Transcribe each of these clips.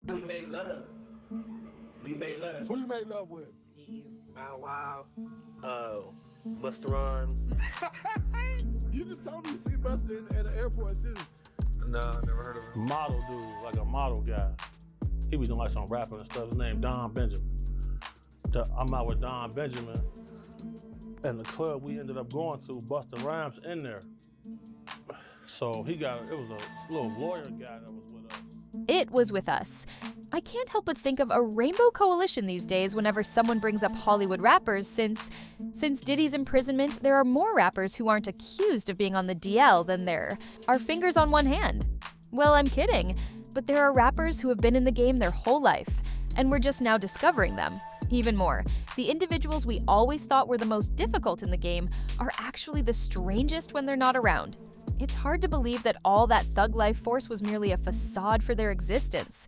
We made love. We made love. Who you made love with? Eve, Bow Wow, Busta Rhymes. You just told me you see Busta in the airport city. No, never heard of him. Model dude, like a model guy. He was doing like some rapping and stuff. His name Don Benjamin. I'm out with Don Benjamin. And the club we ended up going to, Busta Rhymes in there. So it was a little lawyer guy that was with us. It was with us. I can't help but think of a rainbow coalition these days whenever someone brings up Hollywood rappers since Diddy's imprisonment, there are more rappers who aren't accused of being on the DL than there are fingers on one hand. Well, I'm kidding, but there are rappers who have been in the game their whole life, and we're just now discovering them. Even more, the individuals we always thought were the most difficult in the game are actually the strangest when they're not around. It's hard to believe that all that thug life force was merely a facade for their existence.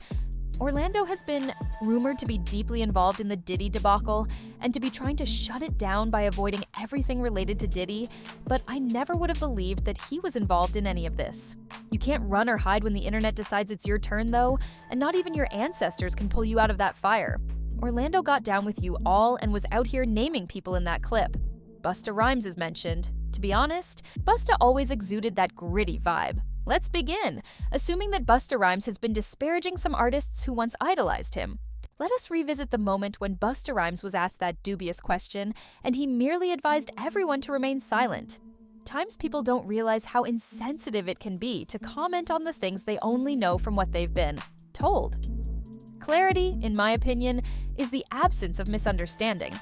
Orlando has been rumored to be deeply involved in the Diddy debacle and to be trying to shut it down by avoiding everything related to Diddy, but I never would have believed that he was involved in any of this. You can't run or hide when the internet decides it's your turn, though, and not even your ancestors can pull you out of that fire. Orlando got down with you all and was out here naming people in that clip. Busta Rhymes is mentioned. To be honest, Busta always exuded that gritty vibe. Let's begin, assuming that Busta Rhymes has been disparaging some artists who once idolized him. Let us revisit the moment when Busta Rhymes was asked that dubious question, and he merely advised everyone to remain silent. Times people don't realize how insensitive it can be to comment on the things they only know from what they've been told. Clarity, in my opinion, is the absence of misunderstanding.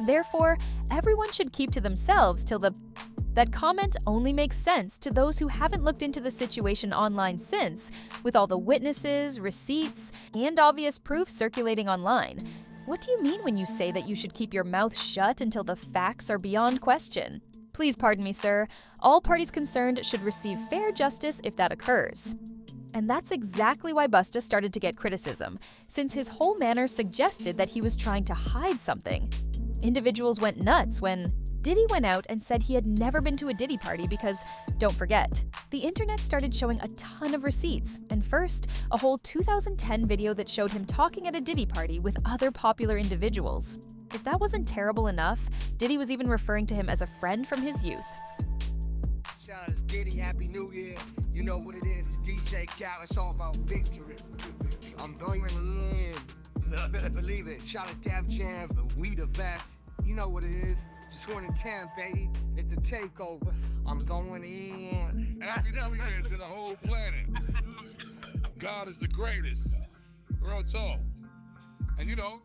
Therefore, everyone should keep to themselves till that comment only makes sense to those who haven't looked into the situation online since, with all the witnesses, receipts, and obvious proof circulating online. What do you mean when you say that you should keep your mouth shut until the facts are beyond question? Please pardon me, sir. All parties concerned should receive fair justice if that occurs. And that's exactly why Busta started to get criticism, since his whole manner suggested that he was trying to hide something. Individuals went nuts when Diddy went out and said he had never been to a Diddy party because, don't forget, the internet started showing a ton of receipts, and first, a whole 2010 video that showed him talking at a Diddy party with other popular individuals. If that wasn't terrible enough, Diddy was even referring to him as a friend from his youth. Shout out to Diddy, Happy New Year. You know what it is, it's DJ Cal, it's all about victory. I'm going in. Better believe it. Shout out to Def Jam, we the best. You know what it is. 2010, baby. It's the takeover. I'm going in. Happy New Year to the whole planet. God is the greatest. Real talk. And you know,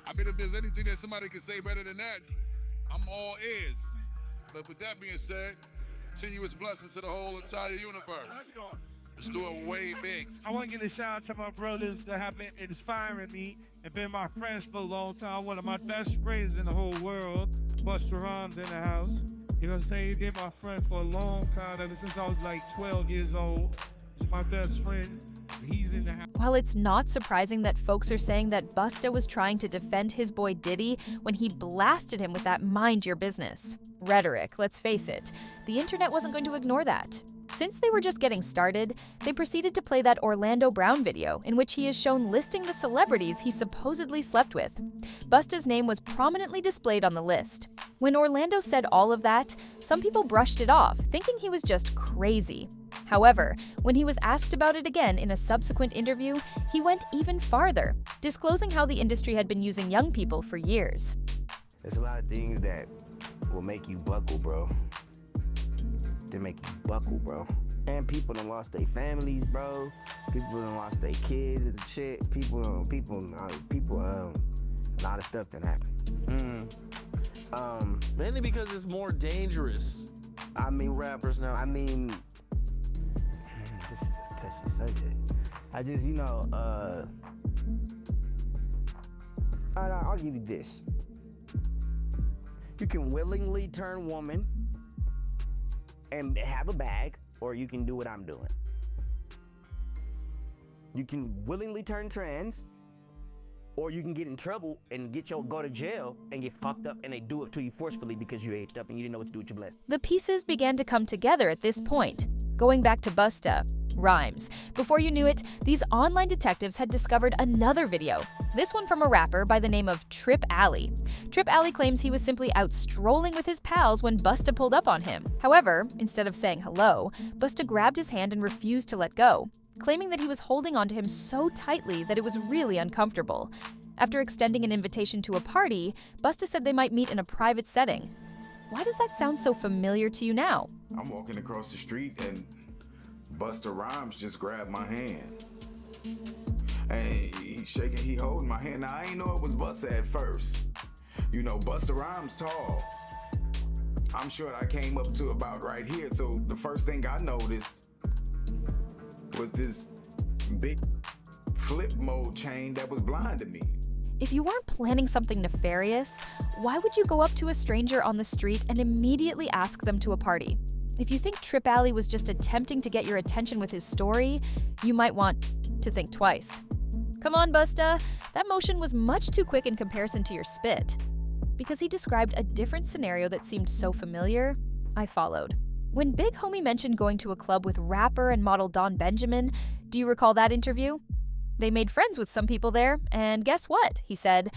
I mean, if there's anything that somebody can say better than that, I'm all ears. But with that being said, continuous blessings to the whole entire universe. Let's do it way big. I want to give a shout out to my brothers that have been inspiring me and been my friends for a long time. One of my best friends in the whole world, Busta Rhymes in the house. You know what I'm saying? He's been my friend for a long time, ever since I was like 12 years old. He's my best friend. He's in the house. While it's not surprising that folks are saying that Busta was trying to defend his boy Diddy when he blasted him with that mind your business rhetoric, let's face it, the internet wasn't going to ignore that. Since they were just getting started, they proceeded to play that Orlando Brown video in which he is shown listing the celebrities he supposedly slept with. Busta's name was prominently displayed on the list. When Orlando said all of that, some people brushed it off, thinking he was just crazy. However, when he was asked about it again in a subsequent interview, he went even farther, disclosing how the industry had been using young people for years. There's a lot of things that will make you buckle, bro. They make you buckle, bro. And people done lost their families, bro. People done lost their kids and shit. A lot of stuff that happened. Mainly because it's more dangerous. I mean, rappers now. I mean, this is a touchy subject. I just, you know, I'll give you this. You can willingly turn woman and have a bag, or you can do what I'm doing. You can willingly turn trans, or you can get in trouble and go to jail and get fucked up, and they do it to you forcefully because you aged up and you didn't know what to do with your blessing. The pieces began to come together at this point. Going back to Busta, Rhymes. Before you knew it, these online detectives had discovered another video, this one from a rapper by the name of Trip Alley. Trip Alley claims he was simply out strolling with his pals when Busta pulled up on him. However, instead of saying hello, Busta grabbed his hand and refused to let go, claiming that he was holding onto him so tightly that it was really uncomfortable. After extending an invitation to a party, Busta said they might meet in a private setting. Why does that sound so familiar to you now? I'm walking across the street and Busta Rhymes just grabbed my hand. And he holding my hand. Now I ain't know it was Busta at first. You know, Busta Rhymes tall. I'm sure I came up to about right here. So the first thing I noticed was this big flip mode chain that was blinding me. If you weren't planning something nefarious, why would you go up to a stranger on the street and immediately ask them to a party? If you think Trip Alley was just attempting to get your attention with his story, you might want to think twice. Come on, Busta, that motion was much too quick in comparison to your spit. Because he described a different scenario that seemed so familiar, I followed. When Big Homie mentioned going to a club with rapper and model Don Benjamin, do you recall that interview? They made friends with some people there, and guess what? He said,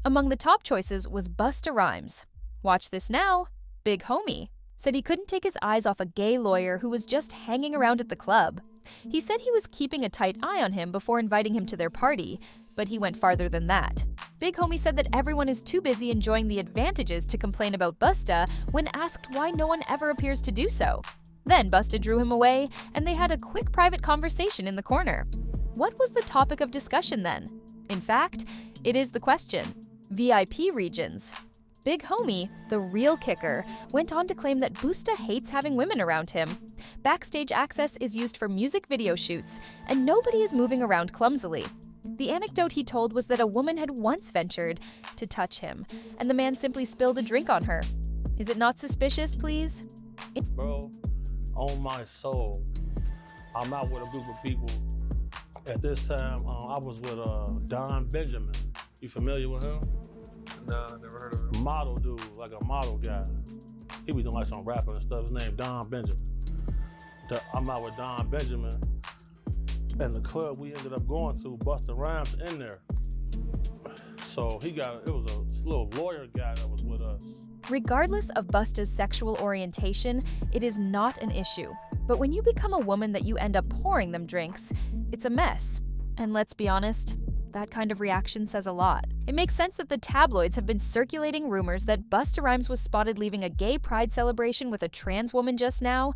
among the top choices was Busta Rhymes. Watch this now. Big Homie said he couldn't take his eyes off a gay lawyer who was just hanging around at the club. He said he was keeping a tight eye on him before inviting him to their party, but he went farther than that. Big Homie said that everyone is too busy enjoying the advantages to complain about Busta when asked why no one ever appears to do so. Then Busta drew him away, and they had a quick private conversation in the corner. What was the topic of discussion then? In fact, it is the question. VIP regions. Big Homie, the real kicker, went on to claim that Busta hates having women around him. Backstage access is used for music video shoots, and nobody is moving around clumsily. The anecdote he told was that a woman had once ventured to touch him, and the man simply spilled a drink on her. Is it not suspicious, please? Bro, on my soul, I'm out with a group of people. At this time, I was with Don Benjamin. You familiar with him? Nah, never heard of him. Model dude, like a model guy. He be doing like some rapping and stuff. His name Don Benjamin. I'm out with Don Benjamin. And the club we ended up going to, Busta Rhymes in there. So it was a little lawyer guy that was with us. Regardless of Busta's sexual orientation, it is not an issue. But when you become a woman that you end up pouring them drinks, it's a mess. And let's be honest, that kind of reaction says a lot. It makes sense that the tabloids have been circulating rumors that Busta Rhymes was spotted leaving a gay pride celebration with a trans woman just now.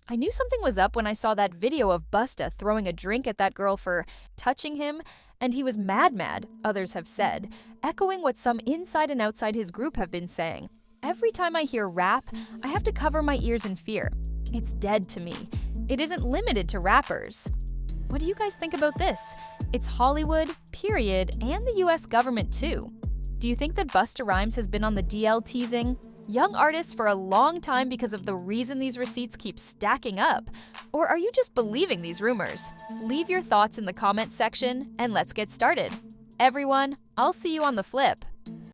I knew something was up when I saw that video of Busta throwing a drink at that girl for touching him, and he was mad, others have said, echoing what some inside and outside his group have been saying. Every time I hear rap, I have to cover my ears in fear. It's dead to me. It isn't limited to rappers. What do you guys think about this? It's Hollywood, period, and the US government too. Do you think that Busta Rhymes has been on the DL teasing young artists for a long time because of the reason these receipts keep stacking up? Or are you just believing these rumors? Leave your thoughts in the comments section and let's get started. Everyone, I'll see you on the flip.